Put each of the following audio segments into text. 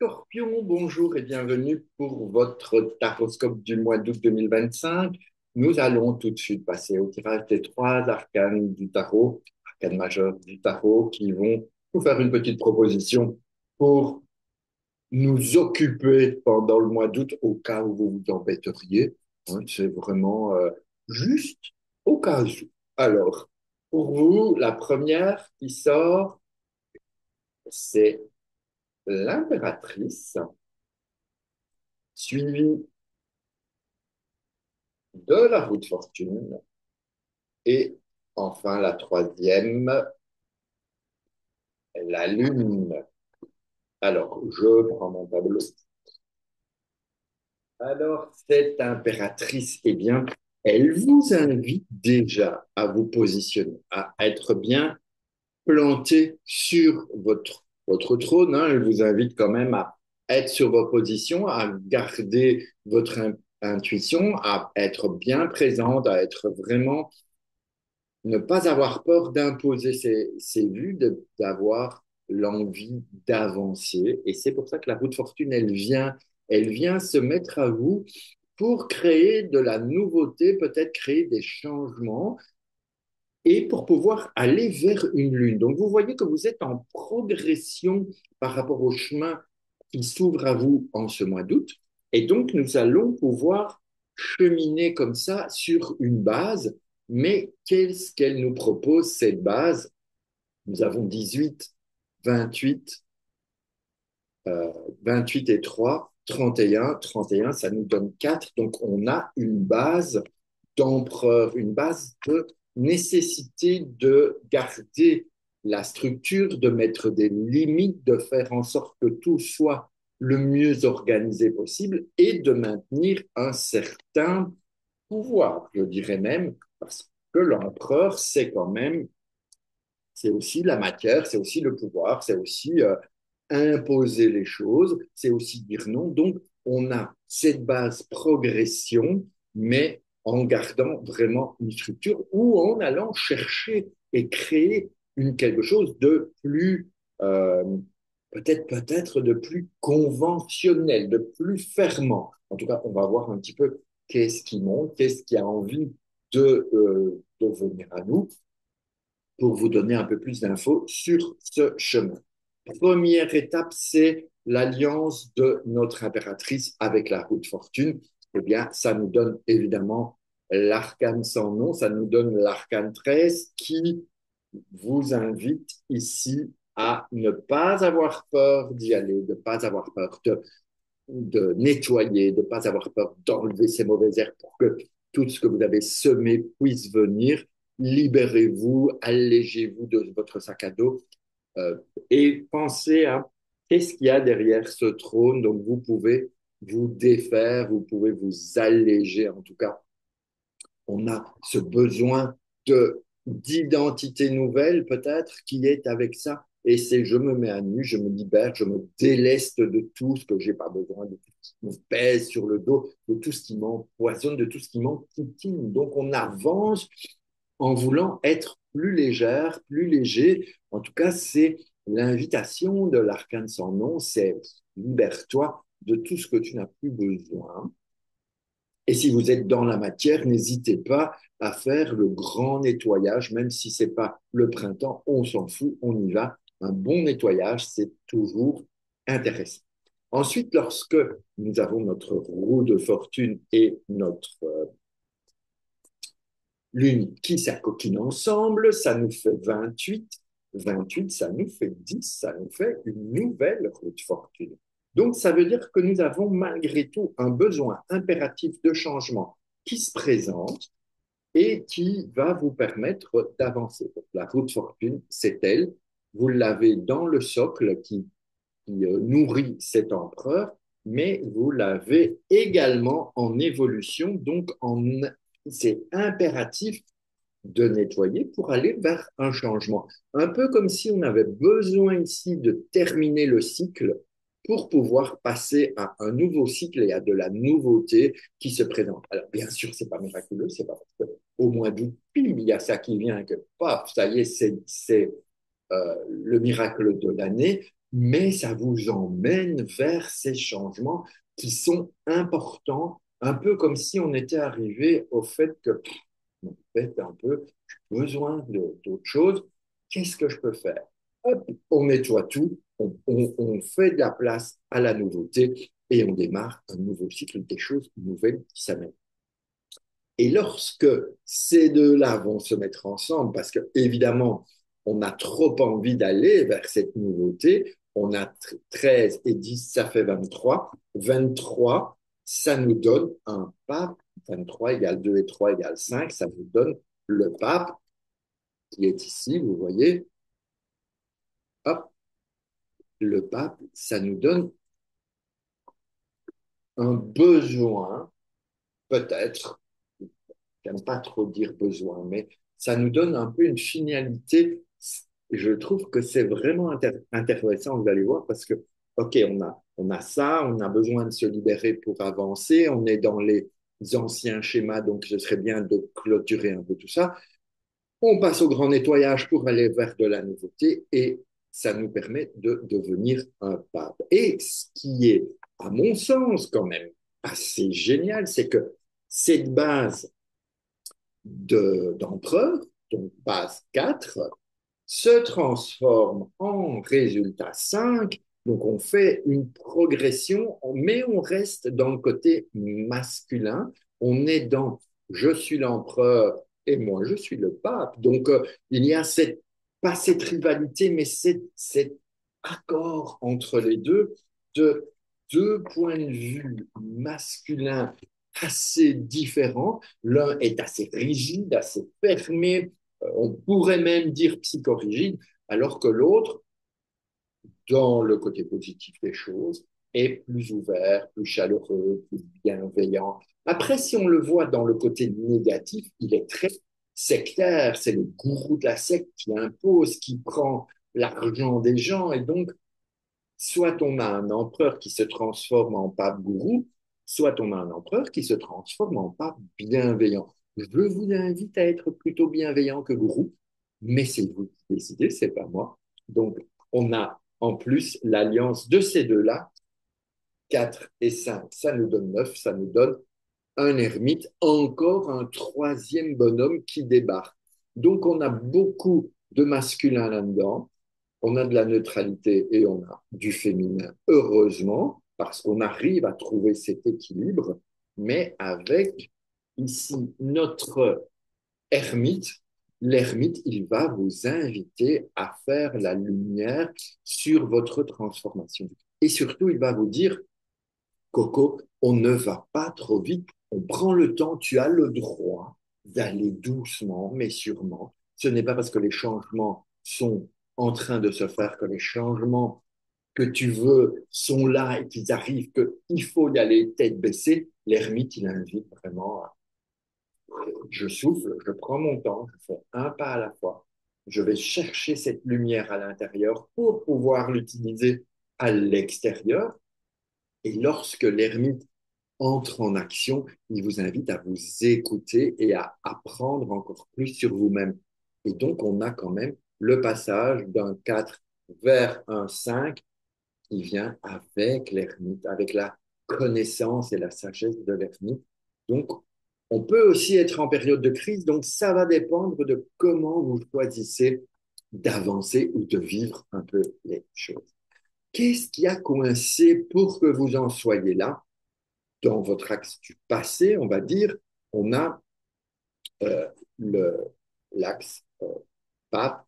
Scorpion, bonjour et bienvenue pour votre taroscope du mois d'août 2025. Nous allons tout de suite passer au tirage des trois arcanes du tarot, arcanes majeures du tarot, qui vont vous faire une petite proposition pour nous occuper pendant le mois d'août au cas où vous vous embêteriez. C'est vraiment juste au cas où. Alors, pour vous, la première qui sort, c'est l'impératrice, suivie de la roue de fortune. Et enfin, la troisième, la lune. Alors, je prends mon tableau. Alors, cette impératrice, eh bien, elle vous invite déjà à vous positionner, à être bien planté sur votre trône. Hein. Elle vous invite quand même à être sur vos positions, à garder votre intuition, à être bien présente, à être vraiment ne pas avoir peur d'imposer ses vues, d'avoir l'envie d'avancer. Et c'est pour ça que la roue de fortune, elle vient se mettre à vous pour créer de la nouveauté, peut-être créer des changements et pour pouvoir aller vers une lune. Donc, vous voyez que vous êtes en progression par rapport au chemin qui s'ouvre à vous en ce mois d'août. Et donc, nous allons pouvoir cheminer comme ça sur une base. Mais qu'est-ce qu'elle nous propose, cette base? Nous avons 18, 28, 28 et 3, 31. 31, ça nous donne 4. Donc, on a une base d'empereur, une base de nécessité de garder la structure, de mettre des limites, de faire en sorte que tout soit le mieux organisé possible et de maintenir un certain pouvoir, je dirais même, parce que l'empereur, c'est quand même, c'est aussi la matière, c'est aussi le pouvoir, c'est aussi imposer les choses, c'est aussi dire non. Donc, on a cette base progression, mais en gardant vraiment une structure ou en allant chercher et créer quelque chose de plus, euh, peut-être de plus conventionnel, de plus fermant. En tout cas, on va voir un petit peu qu'est-ce qui monte, qu'est-ce qui a envie de venir à nous pour vous donner un peu plus d'infos sur ce chemin. Première étape, c'est l'alliance de notre impératrice avec la roue de fortune. Eh bien, ça nous donne évidemment l'arcane sans nom, ça nous donne l'arcane 13 qui vous invite ici à ne pas avoir peur d'y aller, de ne pas avoir peur de nettoyer, de ne pas avoir peur d'enlever ces mauvaises herbes pour que tout ce que vous avez semé puisse venir. Libérez-vous, allégez-vous de votre sac à dos euh, et pensez à qu'est-ce qu'il y a derrière ce trône. Donc, vous pouvez vous défaire, vous pouvez vous alléger. En tout cas, on a ce besoin d'identité nouvelle, peut-être, qui est avec ça. Et c'est je me mets à nu, je me libère, je me déleste de tout ce que j'ai pas besoin, de tout ce qui me pèse sur le dos, de tout ce qui m'empoisonne, de tout ce qui m'enquiquine. Donc, on avance en voulant être plus légère, plus léger. En tout cas, c'est l'invitation de l'arcane sans nom, c'est libère-toi de tout ce que tu n'as plus besoin. Et si vous êtes dans la matière, n'hésitez pas à faire le grand nettoyage, même si c'est pas le printemps, on s'en fout, on y va. Un bon nettoyage, c'est toujours intéressant. Ensuite, lorsque nous avons notre roue de fortune et notre lune qui s'acoquinent ensemble, ça nous fait 28. 28, ça nous fait 10, ça nous fait une nouvelle roue de fortune. Donc, ça veut dire que nous avons malgré tout un besoin impératif de changement qui se présente et qui va vous permettre d'avancer. La roue de fortune, c'est elle. Vous l'avez dans le socle qui nourrit cet empereur, mais vous l'avez également en évolution, donc c'est impératif de nettoyer pour aller vers un changement. Un peu comme si on avait besoin ici de terminer le cycle pour pouvoir passer à un nouveau cycle et à de la nouveauté qui se présente. Alors, bien sûr, c'est pas miraculeux, c'est pas parce qu'au mois d'août, il y a ça qui vient que, paf, ça y est, c'est le miracle de l'année, mais ça vous emmène vers ces changements qui sont importants, un peu comme si on était arrivé au fait que, en fait, un peu, j'ai besoin d'autre chose, qu'est-ce que je peux faire? Hop, on nettoie tout, on fait de la place à la nouveauté et on démarre un nouveau cycle, des choses nouvelles qui s'amènent. Et lorsque ces deux-là vont se mettre ensemble, parce que évidemment, on a trop envie d'aller vers cette nouveauté, on a 13 et 10, ça fait 23. 23, ça nous donne un pape. 23 égale 2 et 3 égale 5, ça nous donne le pape qui est ici, vous voyez. Hop, le pape, ça nous donne un besoin, peut-être, j'aime pas trop dire besoin, mais ça nous donne un peu une finalité. Je trouve que c'est vraiment intéressant, vous allez voir, parce que, OK, on a ça, on a besoin de se libérer pour avancer, on est dans les anciens schémas, donc ce serait bien de clôturer un peu tout ça. On passe au grand nettoyage pour aller vers de la nouveauté et ça nous permet de devenir un pape. Et ce qui est, à mon sens, quand même assez génial, c'est que cette base d'empereur, donc base 4, se transforme en résultat 5. Donc on fait une progression, mais on reste dans le côté masculin. On est dans je suis l'empereur et moi je suis le pape. Donc il y a cette, pas cette rivalité, mais cet accord entre les deux de deux points de vue masculins assez différents. L'un est assez rigide, assez fermé, on pourrait même dire psychorigide, alors que l'autre, dans le côté positif des choses, est plus ouvert, plus chaleureux, plus bienveillant. Après, si on le voit dans le côté négatif, il est très sectaire, c'est le gourou de la secte qui impose, qui prend l'argent des gens, et donc, soit on a un empereur qui se transforme en pape gourou, soit on a un empereur qui se transforme en pape bienveillant. Je vous invite à être plutôt bienveillant que gourou, mais c'est vous qui décidez, c'est pas moi. Donc, on a en plus l'alliance de ces deux-là, 4 et 5, ça nous donne 9, ça nous donne un ermite, encore un troisième bonhomme qui débarque. Donc, on a beaucoup de masculin là-dedans, on a de la neutralité et on a du féminin, heureusement, parce qu'on arrive à trouver cet équilibre, mais avec ici notre ermite. L'ermite, il va vous inviter à faire la lumière sur votre transformation. Et surtout, il va vous dire, Coco, on ne va pas trop vite, on prend le temps, tu as le droit d'aller doucement, mais sûrement. Ce n'est pas parce que les changements sont en train de se faire que les changements que tu veux sont là et qu'ils arrivent, qu'il faut y aller tête baissée. L'ermite, il invite vraiment à, je souffle, je prends mon temps, je fais un pas à la fois. Je vais chercher cette lumière à l'intérieur pour pouvoir l'utiliser à l'extérieur. Et lorsque l'ermite entre en action, il vous invite à vous écouter et à apprendre encore plus sur vous-même. Et donc, on a quand même le passage d'un 4 vers un 5 qui vient avec l'ermite, avec la connaissance et la sagesse de l'ermite. Donc, on peut aussi être en période de crise, donc ça va dépendre de comment vous choisissez d'avancer ou de vivre un peu les choses. Qu'est-ce qui a coincé pour que vous en soyez là? Dans votre axe du passé, on va dire, on a euh, l'axe pape,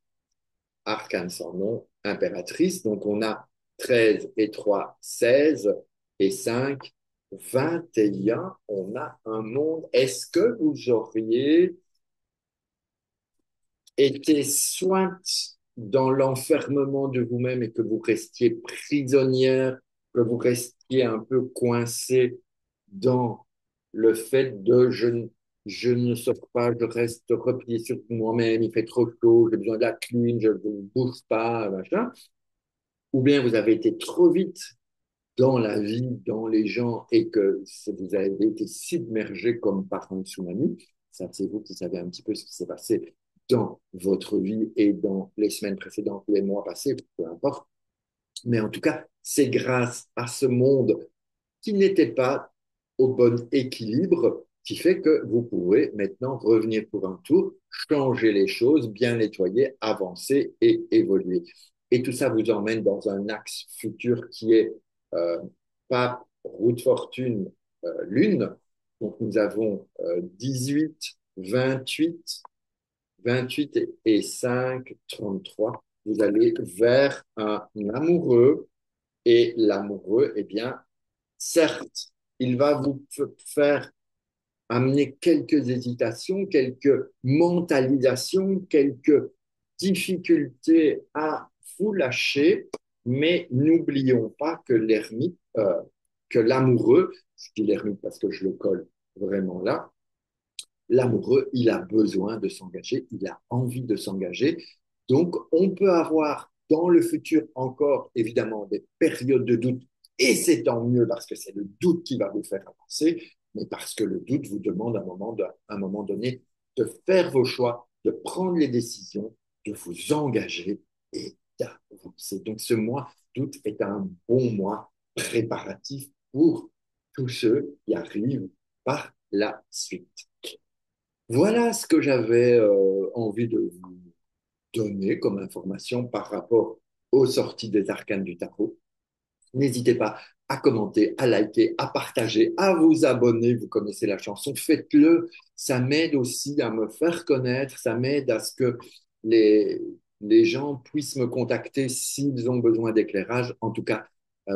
arcane sans nom, impératrice. Donc, on a 13 et 3, 16 et 5, 21. On a un monde. Est-ce que vous auriez été soit dans l'enfermement de vous-même et que vous restiez prisonnière, que vous restiez un peu coincé dans le fait de je ne sors pas, je reste replié sur moi-même, il fait trop chaud, j'ai besoin de la clim, je ne bouge pas, machin. Ou bien vous avez été trop vite dans la vie, dans les gens, et que vous avez été submergé comme par un tsunami. Ça, c'est vous qui savez un petit peu ce qui s'est passé dans votre vie et dans les semaines précédentes, les mois passés, peu importe. Mais en tout cas, c'est grâce à ce monde qui n'était pas au bon équilibre qui fait que vous pouvez maintenant revenir pour un tour, changer les choses, bien nettoyer, avancer et évoluer. Et tout ça vous emmène dans un axe futur qui est Pape, route fortune, lune. Donc nous avons 18, 28, 28 et 5, 33. Vous allez vers un amoureux et l'amoureux, eh bien, certes, il va vous faire amener quelques hésitations, quelques mentalisations, quelques difficultés à vous lâcher, mais n'oublions pas que l'ermite, que l'amoureux, je dis l'ermite parce que je le colle vraiment là, l'amoureux, il a besoin de s'engager, il a envie de s'engager. Donc, on peut avoir dans le futur encore, évidemment, des périodes de doute, et c'est tant mieux parce que c'est le doute qui va vous faire avancer, mais parce que le doute vous demande à un moment donné de faire vos choix, de prendre les décisions, de vous engager et d'avancer. Donc, ce mois d'août est un bon mois préparatif pour tous ceux qui arrivent par la suite. Voilà ce que j'avais envie de vous donner comme information par rapport aux sorties des arcanes du tarot. N'hésitez pas à commenter, à liker, à partager, à vous abonner. Vous connaissez la chanson, faites-le. Ça m'aide aussi à me faire connaître, ça m'aide à ce que les, les gens puissent me contacter s'ils ont besoin d'éclairage. En tout cas,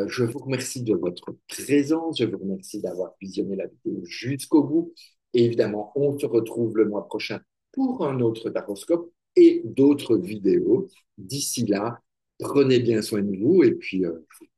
je vous remercie de votre présence, je vous remercie d'avoir visionné la vidéo jusqu'au bout. Et évidemment, on se retrouve le mois prochain pour un autre taroscope et d'autres vidéos. D'ici là, prenez bien soin de vous et puis je vous